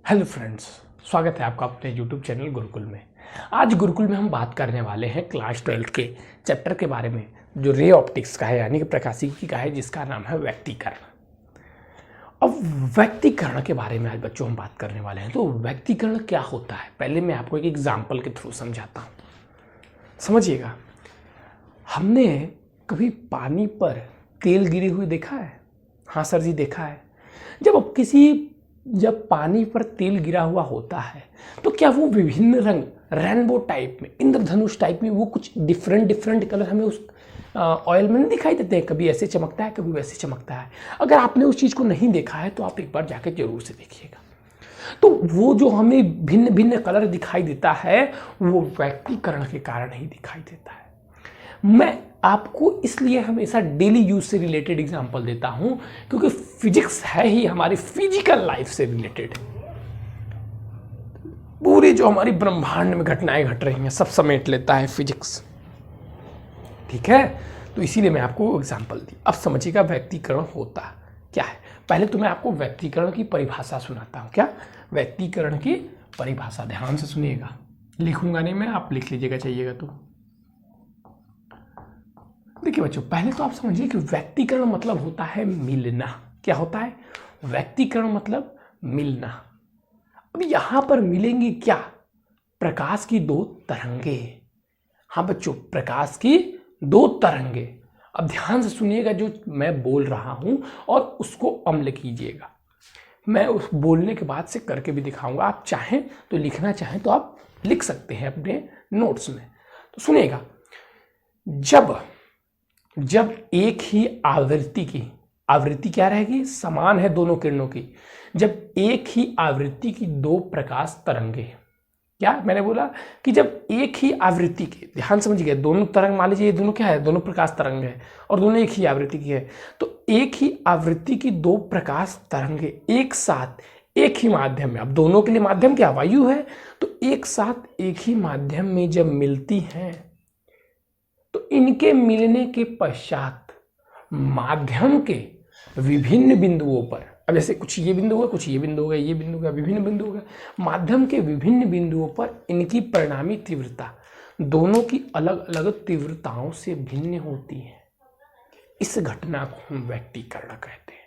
Hello friends, स्वागत है आपका अपने यूट्यूब चैनल गुरुकुल में। आज गुरुकुल में हम बात करने वाले हैं क्लास 12 के चैप्टर के बारे में जो रे ऑप्टिक्स का है, यानी कि प्रकाशिकी का है, जिसका नाम है व्यक्तीकरण। अब व्यक्तीकरण के बारे में आज बच्चों हम बात करने वाले हैं। तो व्यक्तीकरण क्या होता है, पहले मैं आपको एक एग्जाम्पल के थ्रू समझाता हूँ, समझिएगा। हमने कभी पानी पर तेल गिरे हुए देखा है? हाँ सर जी, देखा है। जब पानी पर तेल गिरा हुआ होता है तो क्या वो विभिन्न रंग, रेनबो टाइप में, इंद्रधनुष टाइप में, वो कुछ डिफरेंट कलर हमें उस ऑयल में नहीं दिखाई देते हैं? कभी ऐसे चमकता है, कभी वैसे चमकता है। अगर आपने उस चीज़ को नहीं देखा है तो आप एक बार जाकर जरूर से देखिएगा। तो वो जो हमें भिन्न भिन्न कलर दिखाई देता है वो व्यक्तीकरण के कारण ही दिखाई देता है। मैं आपको इसलिए हमेशा डेली यूज से रिलेटेड एग्जांपल देता हूं क्योंकि फिजिक्स है ही हमारी फिजिकल लाइफ से रिलेटेड। पूरी जो हमारी ब्रह्मांड में घटनाएं घट रही हैं सब समेट लेता है फिजिक्स, ठीक है। तो इसीलिए मैं आपको एग्जांपल दी। अब समझिएगा व्यक्तीकरण होता क्या है। पहले तो मैं आपको व्यक्तीकरण की परिभाषा सुनाता हूं। क्या व्यक्तीकरण की परिभाषा, ध्यान से सुनिएगा, लिखूंगा नहीं मैं, आप लिख लीजिएगा चाहिएगा तो। देखिए बच्चों, पहले तो आप समझिए कि व्यक्तीकरण मतलब होता है मिलना। क्या होता है? व्यक्तीकरण मतलब मिलना। अब यहां पर मिलेंगी क्या? प्रकाश की दो तरंगे। हाँ बच्चों, प्रकाश की दो तरंगे। अब ध्यान से सुनिएगा जो मैं बोल रहा हूं और उसको अमल कीजिएगा। मैं उस बोलने के बाद से करके भी दिखाऊंगा। आप चाहें तो लिखना चाहें तो आप लिख सकते हैं अपने नोट्स में। तो सुनिएगा, जब एक ही आवृत्ति क्या रहेगी? समान है दोनों किरणों की। जब एक ही आवृत्ति की दो प्रकाश तरंगे, क्या मैंने बोला कि जब एक ही आवृत्ति के, ध्यान समझिए, दोनों तरंग, मान लीजिए ये दोनों क्या है? दोनों प्रकाश तरंग है और दोनों एक ही आवृत्ति की है। तो एक ही आवृत्ति की दो प्रकाश तरंगे एक साथ एक ही माध्यम में, अब दोनों के लिए माध्यम क्या? वायु है। तो एक साथ एक ही माध्यम में जब मिलती हैं तो इनके मिलने के पश्चात माध्यम के विभिन्न बिंदुओं पर, अब जैसे कुछ ये बिंदु होगा, कुछ ये बिंदु होगा, ये बिंदु होगा, विभिन्न बिंदु होगा, माध्यम के विभिन्न बिंदुओं पर इनकी परिणामी तीव्रता दोनों की अलग अलग तीव्रताओं से भिन्न होती है। इस घटना को हम व्यक्तीकरण कहते हैं।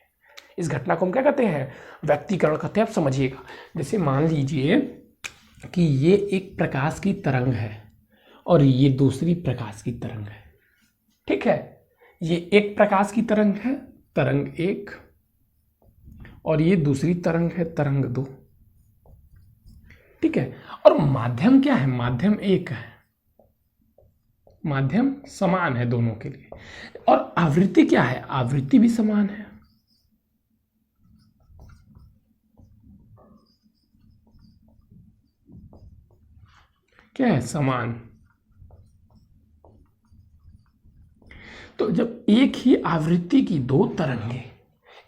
इस घटना को हम क्या कहते हैं? व्यक्तीकरण कहते हैं। आप समझिएगा, जैसे मान लीजिए कि ये एक प्रकाश की तरंग है और ये दूसरी प्रकाश की तरंग है, ठीक है। ये एक प्रकाश की तरंग है, तरंग एक, और ये दूसरी तरंग है, तरंग दो, ठीक है। और माध्यम क्या है? माध्यम एक है, माध्यम समान है दोनों के लिए। और आवृत्ति क्या है? आवृत्ति भी समान है। क्या है? समान। तो जब एक ही आवृत्ति की दो तरंगे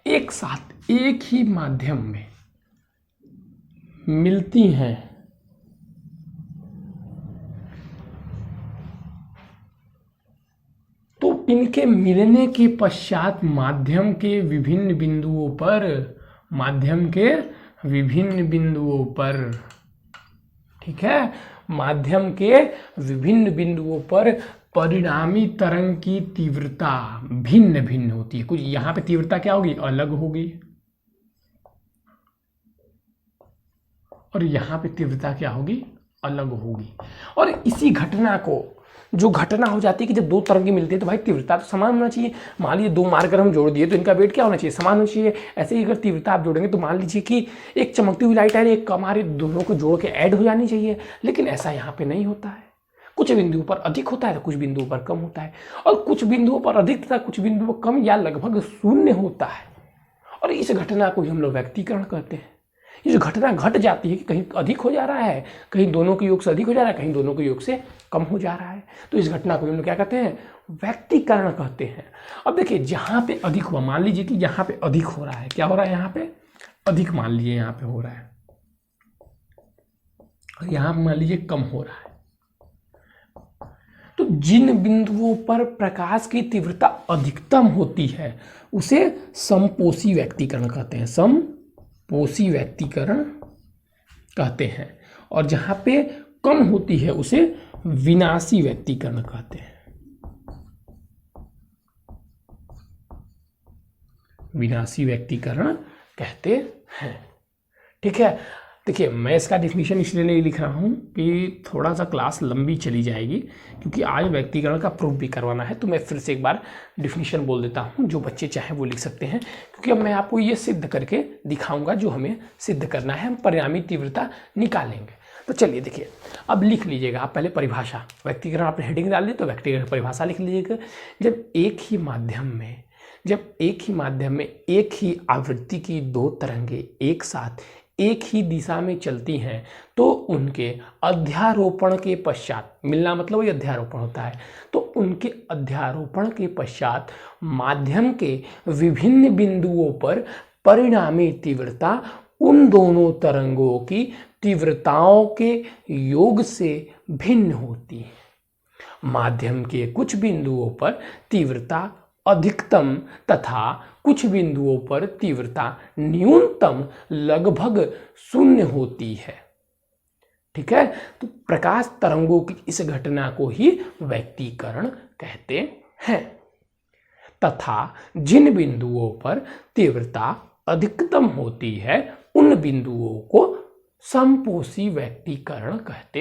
एक साथ एक ही माध्यम में मिलती हैं तो इनके मिलने के पश्चात माध्यम के विभिन्न बिंदुओं पर, ठीक है, माध्यम के विभिन्न बिंदुओं पर परिणामी तरंग की तीव्रता भिन्न भिन्न होती है। कुछ यहां पे तीव्रता क्या होगी? अलग होगी, और यहां पे तीव्रता क्या होगी? अलग होगी। और इसी घटना को, जो घटना हो जाती है कि जब दो तरंगे मिलती है तो भाई तीव्रता तो समान होना चाहिए। मान लीजिए दो मार्कर हम जोड़ दिए तो इनका वेट क्या होना चाहिए? समान होना चाहिए। ऐसे ही अगर तीव्रता आप जोड़ेंगे तो मान लीजिए कि एक चमकती हुई लाइट है, एक कम आ रही, दोनों को जोड़ के ऐड हो जानी चाहिए। लेकिन ऐसा यहाँ पे नहीं होता है। कुछ बिंदुओं पर अधिक होता है तो कुछ बिंदुओं पर कम होता है, और कुछ बिंदुओं पर अधिक तथा कुछ बिंदुओं पर कम या लगभग शून्य होता है। और इस घटना को हम लोग व्यक्तीकरण कहते हैं। ये जो घटना घट जाती है कि कहीं अधिक हो जा रहा है, कहीं दोनों के योग से अधिक हो जा रहा है, कहीं दोनों के योग से कम हो जा रहा है, तो इस घटना को हम लोग क्या कहते हैं? व्यक्तीकरण कहते हैं। अब देखिए, जहां पे अधिक हुआ, मान लीजिए कि यहाँ पे अधिक हो रहा है, क्या हो रहा है? यहाँ पे अधिक मान लीजिए यहाँ पे हो रहा है, और यहाँ मान लीजिए कम हो रहा है। तो जिन बिंदुओं पर प्रकाश की तीव्रता अधिकतम होती है उसे समपोषी व्यक्तीकरण कहते हैं। समपोषी व्यक्तीकरण कहते हैं, और जहां पे कम होती है उसे विनाशी व्यक्तीकरण कहते हैं। विनाशी व्यक्तीकरण कहते हैं। ठीक है, देखिए मैं इसका डिफिनीशन इसलिए नहीं लिख रहा हूँ कि थोड़ा सा क्लास लंबी चली जाएगी, क्योंकि आज व्यक्तीकरण का प्रूफ भी करवाना है। तो मैं फिर से एक बार डिफिनीशन बोल देता हूँ, जो बच्चे चाहें वो लिख सकते हैं, क्योंकि अब मैं आपको ये सिद्ध करके दिखाऊंगा जो हमें सिद्ध करना है। हम परिणामी तीव्रता निकालेंगे। तो चलिए देखिए, अब लिख लीजिएगा आप पहले परिभाषा। व्यक्तीकरण आपने हेडिंग डाल दी तो व्यक्तीकरण परिभाषा लिख लीजिएगा। जब एक ही माध्यम में एक ही आवृत्ति की दो तरंगे एक साथ एक ही दिशा में चलती हैं तो उनके अध्यारोपण के पश्चात, मिलना मतलब वही अध्यारोपण होता है, तो उनके अध्यारोपण के पश्चात माध्यम के विभिन्न बिंदुओं पर परिणामी तीव्रता उन दोनों तरंगों की तीव्रताओं के योग से भिन्न होती है। माध्यम के कुछ बिंदुओं पर तीव्रता अधिकतम तथा कुछ बिंदुओं पर तीव्रता न्यूनतम लगभग शून्य होती है। ठीक है, तो प्रकाश तरंगों की इस घटना को ही व्यक्तीकरण कहते हैं। तथा जिन बिंदुओं पर तीव्रता अधिकतम होती है उन बिंदुओं को समपोषी व्यक्तीकरण कहते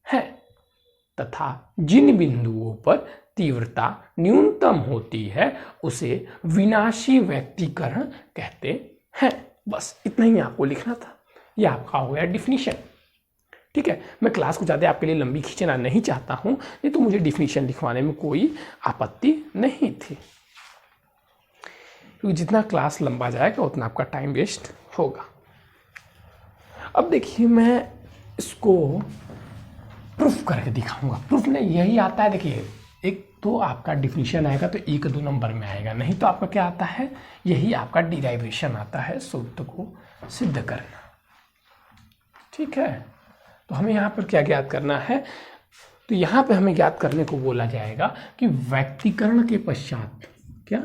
हैं, तथा जिन बिंदुओं पर तीव्रता न्यूनतम होती है उसे विनाशी व्यक्तीकरण कहते हैं। बस इतना ही आपको लिखना था। यह आपका हो गया डिफिनीशन। ठीक है, मैं क्लास को ज़्यादा आपके लिए लंबी खींचना नहीं चाहता हूं, नहीं तो मुझे डिफिनीशन लिखवाने में कोई आपत्ति नहीं थी, क्योंकि जितना क्लास लंबा जाएगा उतना आपका टाइम वेस्ट होगा। अब देखिए मैं इसको प्रूफ करके दिखाऊंगा। प्रूफ में यही आता है, देखिए एक तो आपका डिफिनीशन आएगा तो 1-2 नंबर में आएगा, नहीं तो आपका क्या आता है, यही आपका डिराइवेशन आता है सूत्र को सिद्ध करना। ठीक है, तो हमें यहाँ पर क्या ज्ञात करना है, तो यहाँ पे हमें ज्ञात करने को बोला जाएगा कि व्यक्तीकरण के पश्चात, क्या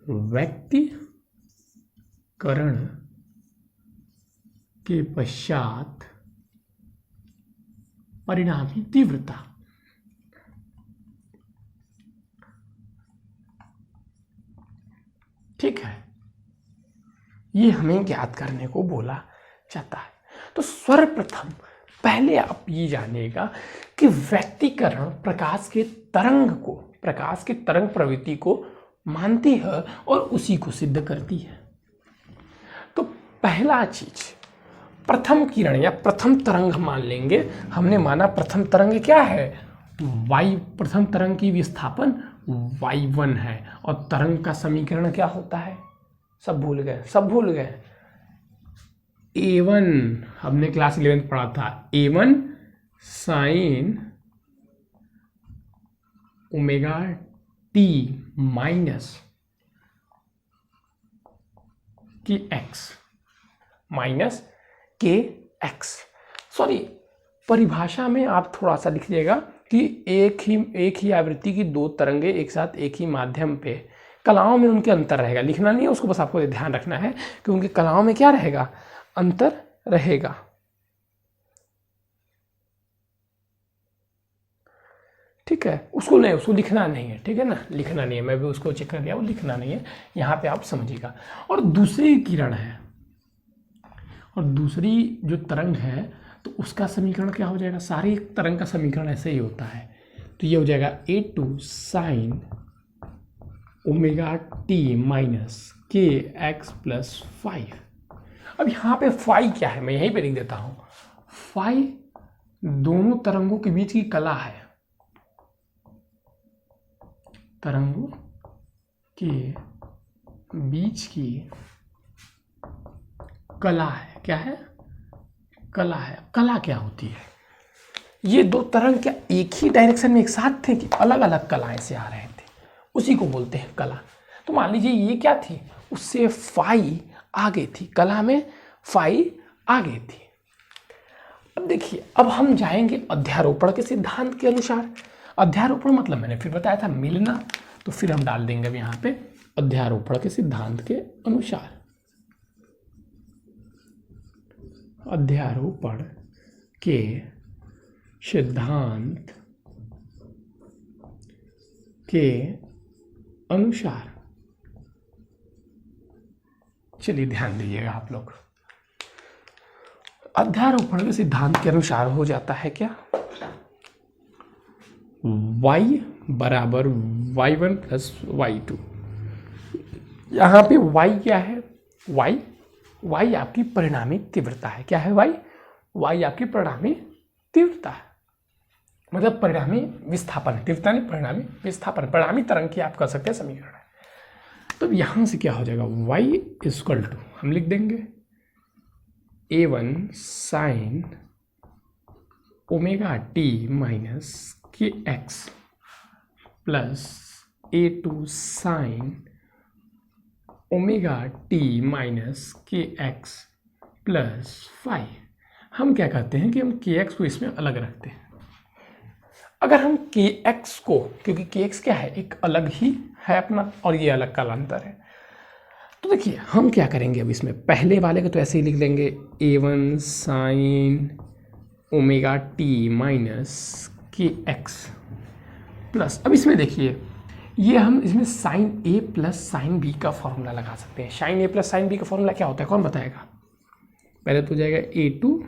व्यक्तीकरण के पश्चात परिणामी तीव्रता। ठीक है, ये हमें ज्ञात करने को बोला जाता है। तो सर्वप्रथम पहले आप ये जानिएगा कि व्यक्तीकरण प्रकाश के तरंग प्रवृत्ति को मानती है और उसी को सिद्ध करती है। तो पहला चीज प्रथम किरण या प्रथम तरंग मान लेंगे। हमने माना प्रथम तरंग क्या है, प्रथम तरंग की विस्थापन y1 है, और तरंग का समीकरण क्या होता है, सब भूल गए। a1 हमने क्लास 11 पढ़ा था, a1 sine omega t minus के एक्स। सॉरी, परिभाषा में आप थोड़ा सा लिख लीजिएगा कि एक ही आवृत्ति की दो तरंगे एक साथ एक ही माध्यम पे, कलाओं में उनके अंतर रहेगा, लिखना नहीं है उसको, बस आपको ध्यान रखना है कि उनके कलाओं में क्या रहेगा, अंतर रहेगा। ठीक है, उसको लिखना नहीं है, ठीक है ना, लिखना नहीं है, मैं भी उसको चेक कर लिया, वो लिखना नहीं है, यहाँ पे आप समझिएगा। और दूसरी किरण है, और दूसरी जो तरंग है तो उसका समीकरण क्या हो जाएगा, सारी तरंग का समीकरण ऐसे ही होता है, तो ये हो जाएगा a2 sine omega t minus के एक्स प्लस 5। अब यहाँ पे फाई क्या है, मैं यहीं पे लिख देता हूँ। फाई दोनों तरंगों के बीच की कला है, तरंगों के बीच की कला है। क्या है, कला है। कला क्या होती है, ये दो तरंग क्या एक ही डायरेक्शन में एक साथ थे कि अलग अलग कलाएं से आ रहे थे, उसी को बोलते हैं कला। तो मान लीजिए ये क्या थी, उससे फाई आगे थी, कला में फाई आगे थी। अब देखिए, अब हम जाएंगे अध्यारोपण के सिद्धांत के अनुसार। अध्यारोपण मतलब मैंने फिर बताया था मिलना, तो फिर हम डाल देंगे अब यहाँ पे अध्यारोपण के सिद्धांत के अनुसार। अध्यारोपण के सिद्धांत के अनुसार, चलिए ध्यान दीजिएगा आप लोग, अध्यारोपण के सिद्धांत के अनुसार हो जाता है क्या, y बराबर y1 प्लस y2। यहाँ पे y क्या है, y आपकी परिणामी तीव्रता है। क्या है y आपकी परिणामी तीव्रता है, मतलब परिणामी विस्थापन, तीव्रता नहीं, परिणामी विस्थापन, परिणामी तरंग की आप कह सकते हैं समीकरण है। तो यहाँ से क्या हो जाएगा, y इक्वल टू हम लिख देंगे a1 sine omega T minus के x plus a2 sine omega T minus के एक्स प्लस 5। हम क्या कहते हैं कि हम के एक्स को इसमें अलग रखते हैं। अगर हम के एक्स को, क्योंकि के एक्स क्या है, एक अलग ही है अपना और ये अलग कालांतर है, तो देखिए हम क्या करेंगे, अब इसमें पहले वाले को तो ऐसे ही लिख लेंगे a1 sine omega T minus के एक्स प्लस, अब इसमें देखिए ये हम इसमें साइन ए प्लस साइन बी का फॉर्मूला लगा सकते हैं। साइन ए प्लस साइन बी का फॉर्मूला क्या होता है, कौन बताएगा? पहले तो हो जाएगा a2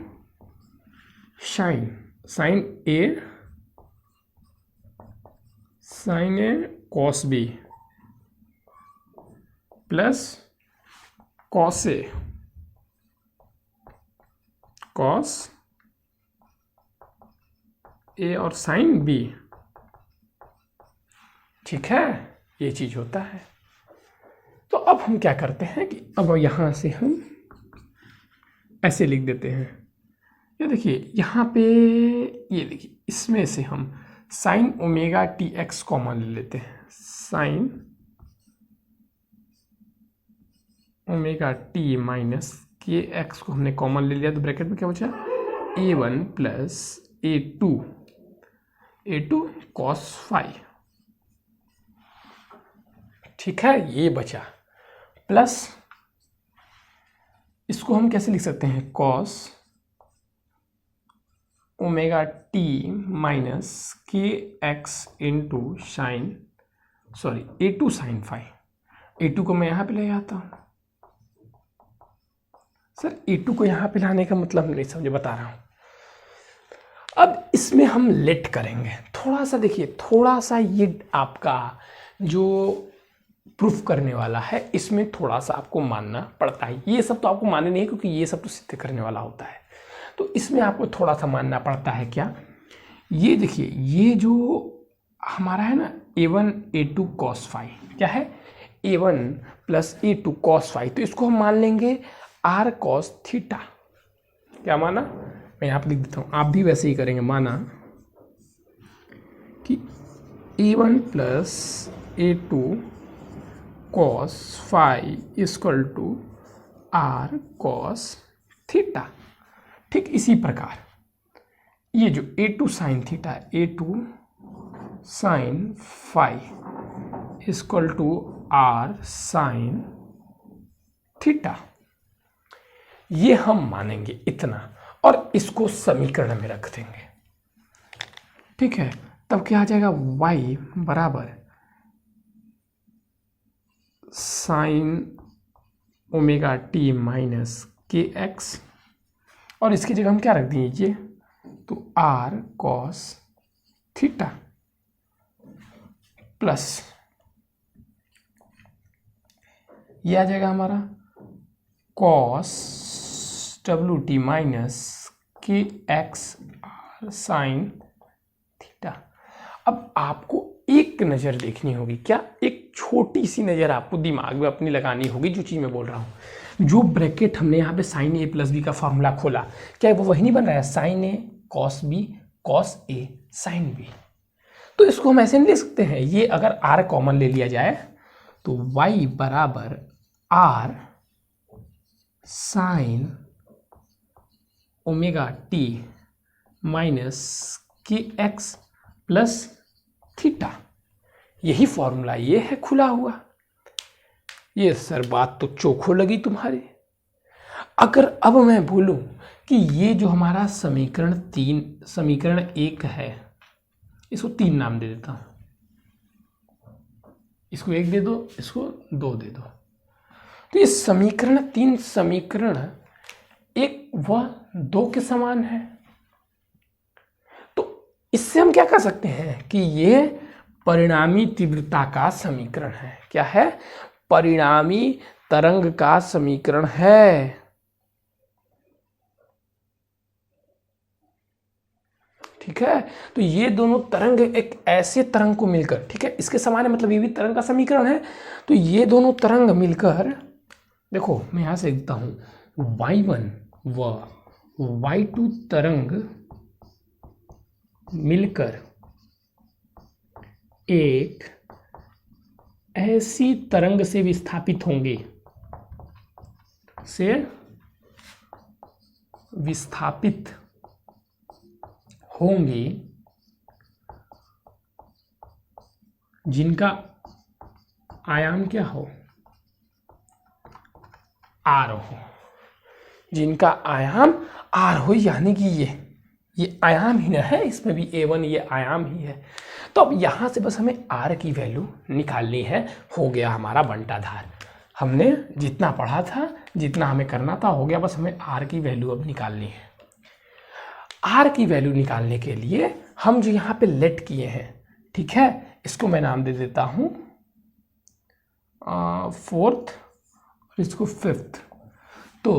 sign A cos B plus cos A और साइन बी, ठीक है, ये चीज होता है। तो अब हम क्या करते हैं कि अब यहाँ से हम ऐसे लिख देते हैं, ये देखिए यहाँ पे, ये देखिए इसमें से हम sign omega T x common ले लेते हैं, साइन ओमेगा टी माइनस के एक्स को हमने कॉमन ले लिया, तो ब्रैकेट में क्या बचा, a1 प्लस a2 कॉस 5, ठीक है, ये बचा, प्लस इसको हम कैसे लिख सकते हैं, कॉस ओमेगा टी माइनस के X into a2 sine 5। a2 को मैं यहाँ पे ले आता हूँ सर, a2 को यहाँ पे लाने का मतलब नहीं समझे, बता रहा हूँ। अब इसमें हम लेट करेंगे थोड़ा सा, देखिए थोड़ा सा ये आपका जो प्रूफ करने वाला है इसमें थोड़ा सा आपको मानना पड़ता है। ये सब तो आपको मानना नहीं है क्योंकि ये सब तो सिद्ध करने वाला होता है, तो इसमें आपको थोड़ा सा मानना पड़ता है। क्या, ये देखिए ये जो हमारा है ना a1 a2 cos 5, क्या है a1 प्लस a2 cos 5, तो इसको हम मान लेंगे r cos थीटा। क्या माना, मैं यहाँ पे लिख देता हूँ, आप भी वैसे ही करेंगे, माना कि a1 plus a2 cos 5 equal to r cos theta. ठीक इसी प्रकार ये जो a2 साइन थीटा है, a2 sine 5 equal to r sine theta, ये हम मानेंगे इतना और इसको समीकरण में रख देंगे, ठीक है। तब क्या आ जाएगा, y बराबर साइन ओमेगा टी माइनस के एक्स, और इसकी जगह हम क्या रख दीजिए, तो r cos थीटा प्लस ये आ जाएगा हमारा cos WT माइनस के एक्स आर साइन थीटा। अब आपको एक नज़र देखनी होगी, क्या, एक छोटी सी नज़र आपको दिमाग में अपनी लगानी होगी, जो चीज़ मैं बोल रहा हूँ। जो ब्रैकेट हमने यहाँ पे साइन ए प्लस बी का फॉर्मूला खोला, क्या वो वही नहीं बन रहा है, sign A cos B cos A sine B. तो इसको हम ऐसे नहीं लिख सकते हैं, ये अगर आर कॉमन ले लिया जाए तो y बराबर R sine omega T minus के एक्स प्लस थीटा, यही फॉर्मूला ये है खुला हुआ। ये सर बात तो चोखो लगी तुम्हारी। अगर अब मैं बोलूं कि ये जो हमारा समीकरण 1 है, इसको 3 नाम दे देता हूं, इसको 1 दे दो, इसको 2 दे दो, तो ये समीकरण 1 व 2 के समान है। तो इससे हम क्या कर सकते हैं कि ये परिणामी तीव्रता का समीकरण है। क्या है? परिणामी तरंग का समीकरण है। ठीक है, तो ये दोनों तरंग एक ऐसे तरंग को मिलकर, ठीक है, इसके समान है, मतलब ये भी तरंग का समीकरण है। तो ये दोनों तरंग मिलकर, देखो मैं यहां से लिखता हूं, y1 व y2 तरंग मिलकर एक ऐसी तरंग से विस्थापित होंगे, जिनका आयाम क्या हो? आर हो। जिनका आयाम आर हो, यानी कि ये आयाम ही ना है, इसमें भी A1 ये आयाम ही है। तो अब यहां से बस हमें आर की वैल्यू निकालनी है। हो गया हमारा बंटाधार। हमने जितना पढ़ा था, जितना हमें करना था हो गया, बस हमें आर की वैल्यू अब निकालनी है। आर की वैल्यू निकालने के लिए हम जो यहाँ पे लेट किए हैं, ठीक है, इसको मैं नाम दे देता हूँ 4th और इसको 5th। तो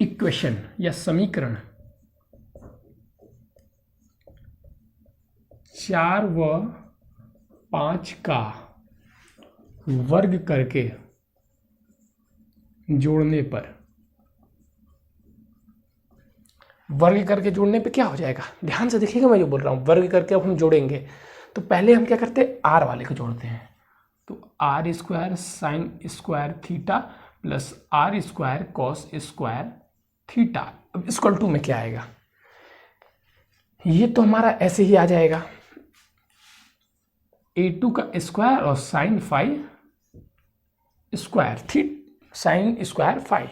इक्वेशन या समीकरण 4 व 5 का वर्ग करके जोड़ने पे क्या हो जाएगा? ध्यान से देखिएगा मैं जो बोल रहा हूँ, वर्ग करके अब हम जोड़ेंगे। तो पहले हम क्या करते हैं? आर वाले को जोड़ते हैं। तो R square sine square theta plus R square cos square theta. अब इक्वल टू में क्या आएगा? ये तो हमारा ऐसे ही आ जाएगा, A2 का स्क्वायर और sine five square sine square five.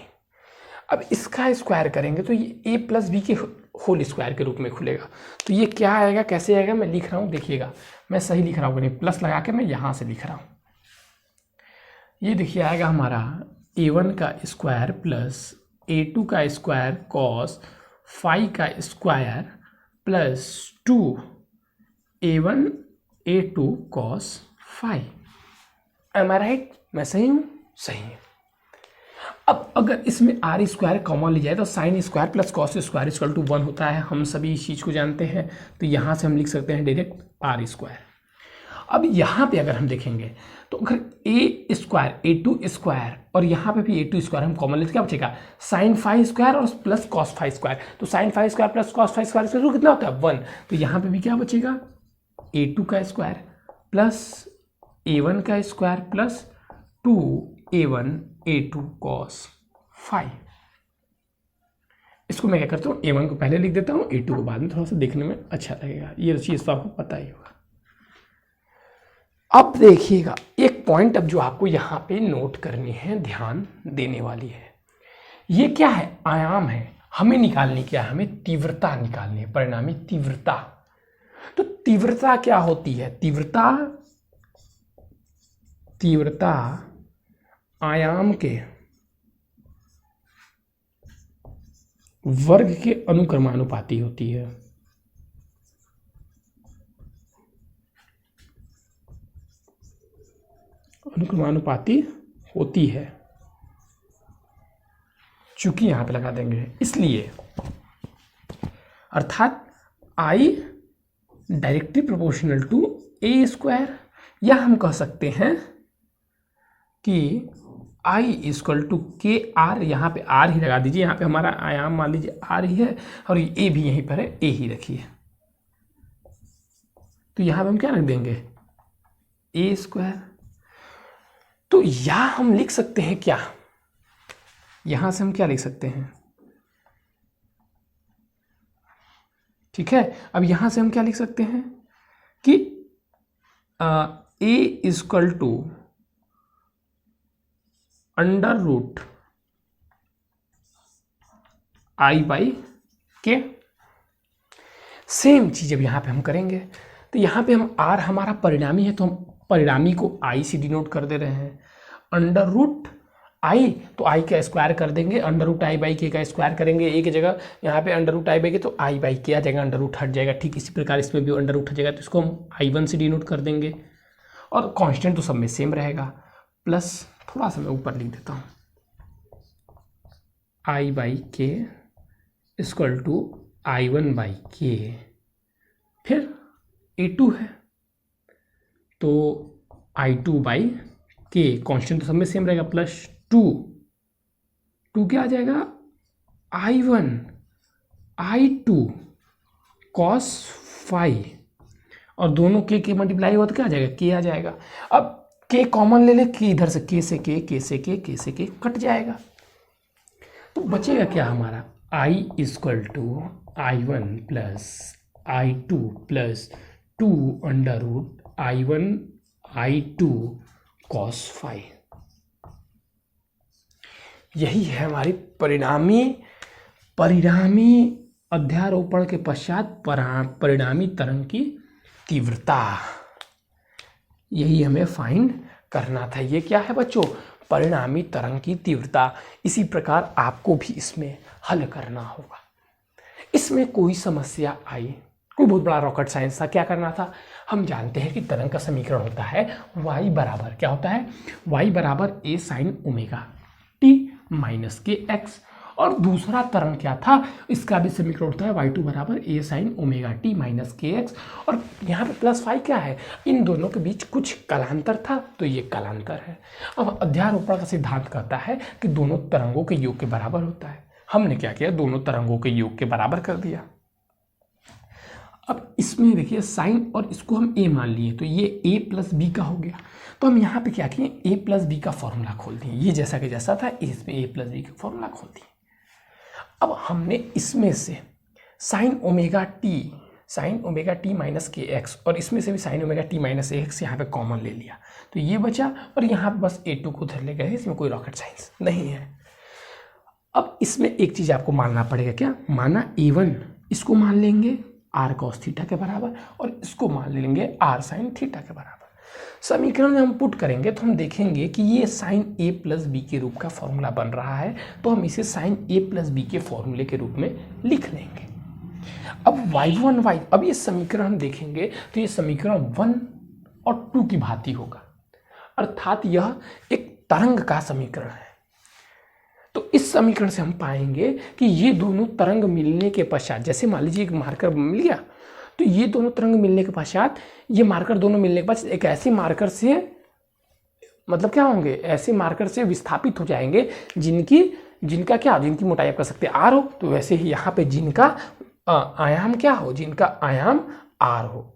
अब इसका स्क्वायर करेंगे तो ये a प्लस बी के होल स्क्वायर के रूप में खुलेगा। तो ये क्या आएगा, कैसे आएगा? मैं लिख रहा हूँ, देखिएगा मैं सही लिख रहा हूँ, नहीं प्लस लगा के मैं यहाँ से लिख रहा हूँ। ये देखिए आएगा हमारा A1 का स्क्वायर प्लस A2 का स्क्वायर कॉस फाइव का square plus 2A1 A2 cos five. Am I right? मैं सही हूँ? सही है। अब अगर इसमें आर स्क्वायर कॉमन ली जाए तो sine square plus cos square equal to 1 होता है। हम सभी इस चीज़ को जानते हैं, तो यहाँ से हम लिख सकते हैं डायरेक्ट आर स्क्वायर। अब यहाँ पे अगर हम देखेंगे तो अगर ए स्क्वायर A2 स्क्वायर और यहाँ पे भी A2 स्क्वायर हम कॉमन लेते क्या बचेगा? साइन फाइव स्क्वायर और प्लस कॉस फाइव स्क्वायर। तो sine five square plus cos five square इसका कितना होता है? 1। तो यहाँ पे भी क्या बचेगा? A2 का स्क्वायर प्लस A1 का square plus 2A1 A2 cos five. इसको मैं क्या करता हूँ, A1 को पहले लिख देता हूँ, A2 को बाद में, थोड़ा सा देखने में अच्छा लगेगा। ये चीज़ तो आपको पता ही होगा। अब देखिएगा एक पॉइंट अब जो आपको यहाँ पे नोट करनी है, ध्यान देने वाली है। ये क्या है? आयाम है। हमें निकालनी क्या है? हमें तीव्रता निकालनी है, परिणामी तीव्रता। तो तीव्रता क्या होती है? तीव्रता आयाम के वर्ग के अनुक्रमानुपाती होती है। अनुक्रमानुपाती होती है, चूंकि यहां पे लगा देंगे इसलिए, अर्थात I directly proportional to A square, या हम कह सकते हैं कि I equal to K R. यहाँ पे R ही लगा दीजिए, यहाँ पे हमारा आयाम मान लीजिए R ही है और ये A भी यहीं पर है, A ही रखिए। तो यहाँ पे हम क्या रख देंगे? A square. तो या हम लिख सकते हैं क्या? यहां से हम क्या लिख सकते हैं? ठीक है, अब यहां से हम क्या लिख सकते हैं कि A equal to under root I by K. Same चीज़ अब यहाँ पे हम करेंगे, तो यहाँ पे हम आर हमारा परिणामी है, तो हम परिणामी को आई से डिनोट कर दे रहे हैं। अंडर रूट आई, तो आई का स्क्वायर कर देंगे, अंडर रूट आई बाई के का स्क्वायर करेंगे, ए की जगह यहाँ पे अंडर रूट आई बाई के, तो आई बाई के आ जाएगा, अंडर रूट हट जाएगा। ठीक इसी प्रकार इसमें भी अंडर रूट हट जाएगा, तो इसको हम I1 से डिनोट कर देंगे, और कांस्टेंट तो सब में सेम रहेगा। प्लस थोड़ा सा मैं ऊपर लिख देता हूँ, आई बाई के इक्वल टू I1 बाई के, फिर A2 है तो I2 बाई के, कांस्टेंट तो सब में सेम रहेगा, प्लस 2 क्या आ जाएगा, I1 I2 cos फाई, और दोनों के मल्टीप्लाई हुआ तो क्या आ जाएगा, के आ जाएगा। अब के कॉमन ले ले, के इधर से के से के से के कट जाएगा, तो बचेगा क्या हमारा, I equal to I1 plus I2 plus 2 under root I1 I2 cos phi. यही है हमारी परिणामी अध्यारोपण के पश्चात परिणामी तरंग की तीव्रता। यही हमें फाइंड करना था। ये क्या है बच्चों, परिणामी तरंग की तीव्रता। इसी प्रकार आपको भी इसमें हल करना होगा। इसमें कोई समस्या आई, कोई बहुत बड़ा रॉकेट साइंस था, क्या करना था, हम जानते हैं कि तरंग का समीकरण होता है y बराबर, क्या होता है, y बराबर a sine omega t minus के एक्स, और दूसरा तरंग क्या था, इसका भी समीकरण होता है y2 बराबर a sine omega t minus के एक्स, और यहाँ पे प्लस फाई क्या है, इन दोनों के बीच कुछ कालांतर था, तो ये कालांतर है। अब अध्यारोपण का सिद्धांत कहता है कि दोनों तरंगों के योग के बराबर होता है। हमने क्या किया, दोनों तरंगों के योग के बराबर कर दिया। अब इसमें देखिए साइन, और इसको हम a मान लिए, तो ये a प्लस बी का हो गया। तो हम यहाँ पे क्या किए, a प्लस बी का फॉर्मूला खोल दिए, ये जैसा कि जैसा था इसमें a प्लस बी का फॉर्मूला खोल दिए। अब हमने इसमें से साइन ओमेगा टी माइनस के एक्स, और इसमें से भी sign omega T minus x यहाँ पे कॉमन ले लिया, तो ये बचा, और यहाँ पे बस a2 को उधर ले गए, इसमें कोई रॉकेट साइंस नहीं है। अब इसमें एक चीज़ आपको मानना पड़ेगा, क्या माना, a1 इसको मान लेंगे r cos थीटा के बराबर, और इसको मान लेंगे r साइन थीटा के बराबर। समीकरण में हम पुट करेंगे तो हम देखेंगे कि ये साइन a प्लस बी के रूप का फॉर्मूला बन रहा है, तो हम इसे साइन a प्लस बी के फॉर्मूले के रूप में लिख लेंगे। अब y1 अब ये समीकरण हम देखेंगे तो ये समीकरण 1 और 2 की भांति होगा, अर्थात यह एक तरंग का समीकरण है। तो इस समीकरण से हम पाएंगे कि ये दोनों तरंग मिलने के पश्चात, जैसे मान लीजिए एक मार्कर मिल गया, तो ये दोनों तरंग मिलने के पश्चात, ये मार्कर दोनों मिलने के बाद एक ऐसे मार्कर से, मतलब क्या होंगे, ऐसे मार्कर से विस्थापित हो जाएंगे जिनकी मोटाई आप कर सकते हैं r हो, तो वैसे ही यहाँ पे जिनका आयाम क्या हो, जिनका आयाम r हो।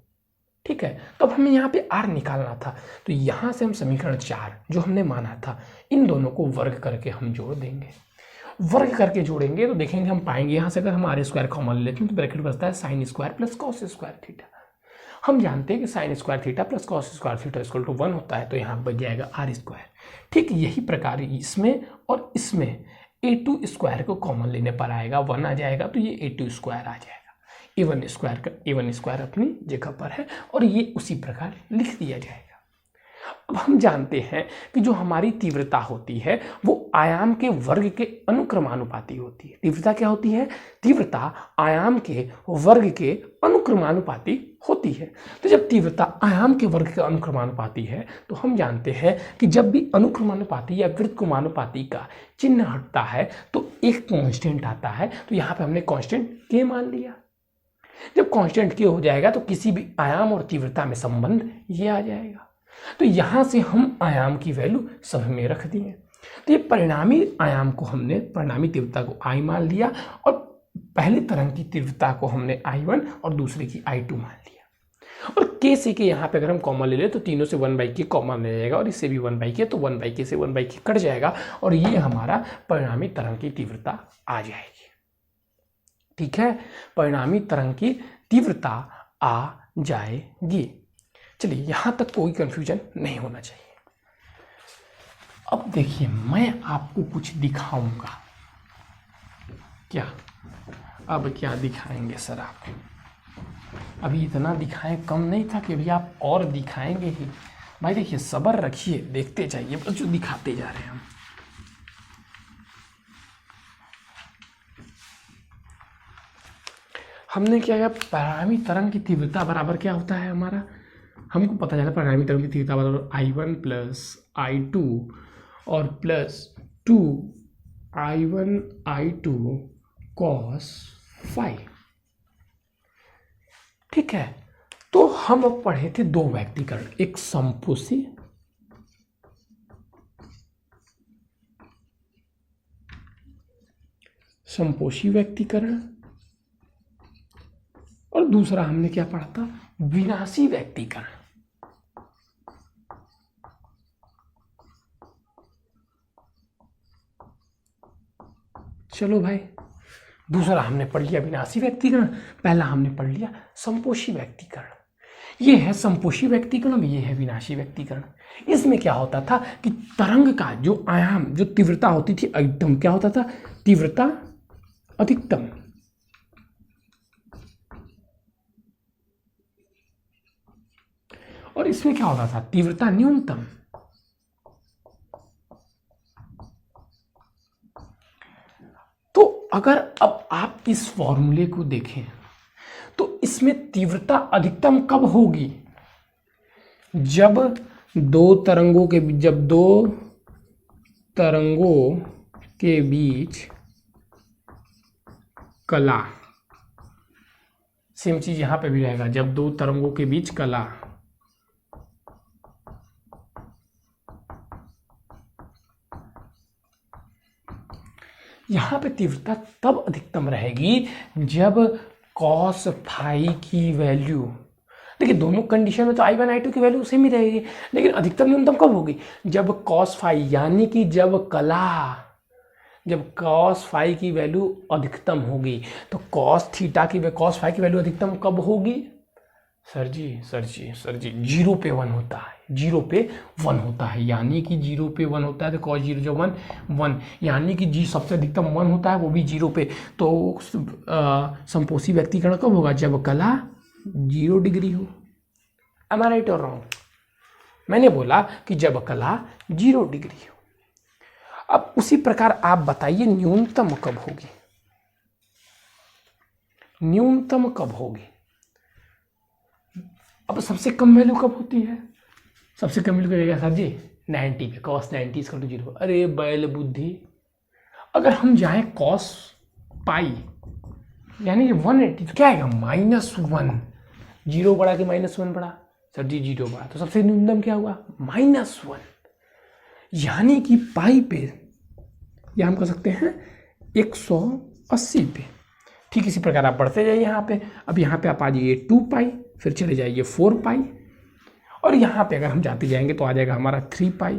ठीक है, तो अब हमें यहाँ पे r निकालना था, तो यहाँ से हम समीकरण 4 जो हमने माना था, इन दोनों को वर्ग करके हम जोड़ देंगे। वर्ग करके जोड़ेंगे तो देखेंगे, हम पाएंगे यहाँ से अगर हम आर स्क्वायर कॉमन लेते हैं तो ब्रैकेट बचता है sine square plus cos square theta. हम जानते हैं कि sine square theta plus cos square theta equal to 1 होता है, तो यहाँ बच जाएगा आर स्क्वायर। ठीक यही प्रकार इसमें और इसमें a2 स्क्वायर को कॉमन लेने पर आएगा 1 आ जाएगा, तो ये a2 स्क्वायर आ जाएगा। a1 स्क्वायर अपनी जगह पर है, और ये उसी प्रकार लिख दिया जाएगा। अब हम जानते हैं कि जो हमारी तीव्रता होती है वो आयाम के वर्ग के अनुक्रमानुपाती होती है। तीव्रता क्या होती है, तीव्रता आयाम के वर्ग के अनुक्रमानुपाती होती है। तो जब तीव्रता आयाम के वर्ग के अनुक्रमानुपाती है, तो हम जानते हैं कि जब भी अनुक्रमानुपाती या व्युत्क्रमानुपाती का चिन्ह हटता है तो एक कांस्टेंट आता है। तो यहाँ पे हमने कांस्टेंट के मान लिया। जब कांस्टेंट के हो जाएगा तो किसी भी आयाम और तीव्रता में संबंध ये आ जाएगा। तो यहाँ से हम आयाम की वैल्यू सब में रख दिए। तो ये परिणामी आयाम को हमने, परिणामी तीव्रता को I मान लिया, और पहले तरंग की तीव्रता को हमने I1 और दूसरे की I2 मान लिया। और के से के यहाँ पे अगर हम कॉमन ले लें तो तीनों से 1/k कॉमन ले जाएगा, और इससे भी 1/k, तो 1/k से 1/k कट जाएगा, और ये हमारा परिणामी तरंग की तीव्रता आ जाएगी। ठीक है, परिणामी तरंग की तीव्रता आ जाएगी। चलिए, यहां तक कोई कंफ्यूजन नहीं होना चाहिए। अब देखिए, मैं आपको कुछ दिखाऊंगा। क्या अब क्या दिखाएंगे सर आप? अभी इतना दिखाएं कम नहीं था कि अभी आप और दिखाएंगे ही। भाई देखिए, सब्र रखिए, देखते जाइए, बस जो दिखाते जा रहे हैं हम। हमने क्या किया, परिणामी तरंग की तीव्रता बराबर क्या होता है हमारा, हमको पता चला परिणामी तरंग की तीव्रता बराबर I1 प्लस I2 और plus 2I1 I2 cos phi. ठीक है, तो हम अब पढ़े थे दो व्यक्तीकरण, एक संपोषी व्यक्तीकरण और दूसरा हमने क्या पढ़ा था, विनाशी व्यक्तीकरण। चलो भाई, दूसरा हमने पढ़ लिया विनाशी व्यक्तीकरण, पहला हमने पढ़ लिया संपोषी व्यक्तीकरण। ये है संपोषी व्यक्तीकरण, ये है विनाशी व्यक्तीकरण। इसमें क्या होता था कि तरंग का जो आयाम, जो तीव्रता होती थी अधिकतम, क्या होता था, तीव्रता अधिकतम, और इसमें क्या होता था, तीव्रता न्यूनतम। तो अगर अब आप इस फॉर्मूले को देखें तो इसमें तीव्रता अधिकतम कब होगी, जब दो तरंगों के बीच कला, सेम चीज यहां पे भी रहेगा, जब दो तरंगों के बीच कला, यहां पे तीव्रता तब अधिकतम रहेगी जब कॉस फाई की वैल्यू, देखिए दोनों कंडीशन में तो I1 I2 की वैल्यू सेम ही रहेगी, लेकिन अधिकतम न्यूनतम कब होगी, जब कॉस फाई, यानी कि जब कॉस फाई की वैल्यू अधिकतम होगी। तो कॉस फाई की वैल्यू अधिकतम कब होगी, सर जी 0 पे 1 होता है, 0 पे 1 होता है, यानी कि 0 पे 1 होता है, तो cos 0 जो 1, यानी कि जी सबसे अधिकतम 1 होता है, वो भी 0 पे। तो संपोषी व्यक्तीकरण कब होगा, जब कला 0 डिग्री हो। Am I right or wrong? मैंने बोला कि जब कला 0 डिग्री हो। अब उसी प्रकार आप बताइए न्यूनतम कब होगी, न्यूनतम कब होगी। अब सबसे कम वैल्यू कब होती है, सबसे कम वैल्यू करेगा सर जी 90 पे, cos 90 = 0। अरे बैल बुद्धि, अगर हम जाएं cos पाई यानी कि 180, तो क्या आएगा, -1, 0 बढ़ा के -1 बढ़ा, सर जी 0 बढ़ा, तो सबसे न्यूनतम क्या हुआ, -1, यानी कि पाई पे, या हम कह सकते हैं 180 पे। ठीक इसी प्रकार आप बढ़ते जाइए यहाँ पे, अब यहाँ पे आप आ जाइए 2 पाई, फिर चले जाइए 4 पाई, और यहाँ पे अगर हम जाते जाएंगे तो आ जाएगा हमारा 3 पाई,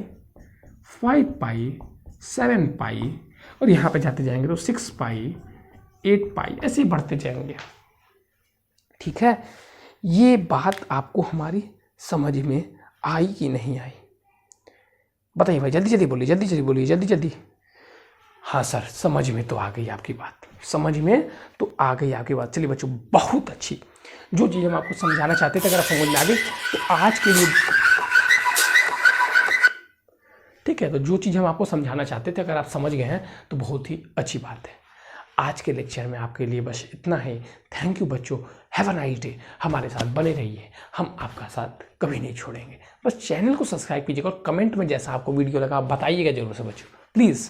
5 पाई, 7 पाई, और यहाँ पे जाते जाएंगे तो 6 पाई, 8 पाई, ऐसे ही बढ़ते जाएंगे। ठीक है, ये बात आपको हमारी समझ में आई कि नहीं आई, बताइए भाई, जल्दी जल्दी बोलिए, जल्दी। हाँ सर, समझ में तो आ गई आपकी बात, चलिए बच्चों, बहुत अच्छी। जो चीज़ हम आपको समझाना चाहते थे, अगर आप समझ में आ गई तो आज के लिए, ठीक है, तो जो चीज़ हम आपको समझाना चाहते थे अगर आप समझ गए हैं तो बहुत ही अच्छी बात है। आज के लेक्चर में आपके लिए बस इतना ही। थैंक यू बच्चों, हैव अ नाइस डे। हमारे साथ बने रहिए, हम आपका साथ कभी नहीं छोड़ेंगे। बस चैनल को सब्सक्राइब कीजिएगा और कमेंट में जैसा आपको वीडियो लगा बताइएगा जरूर से बच्चों, प्लीज़।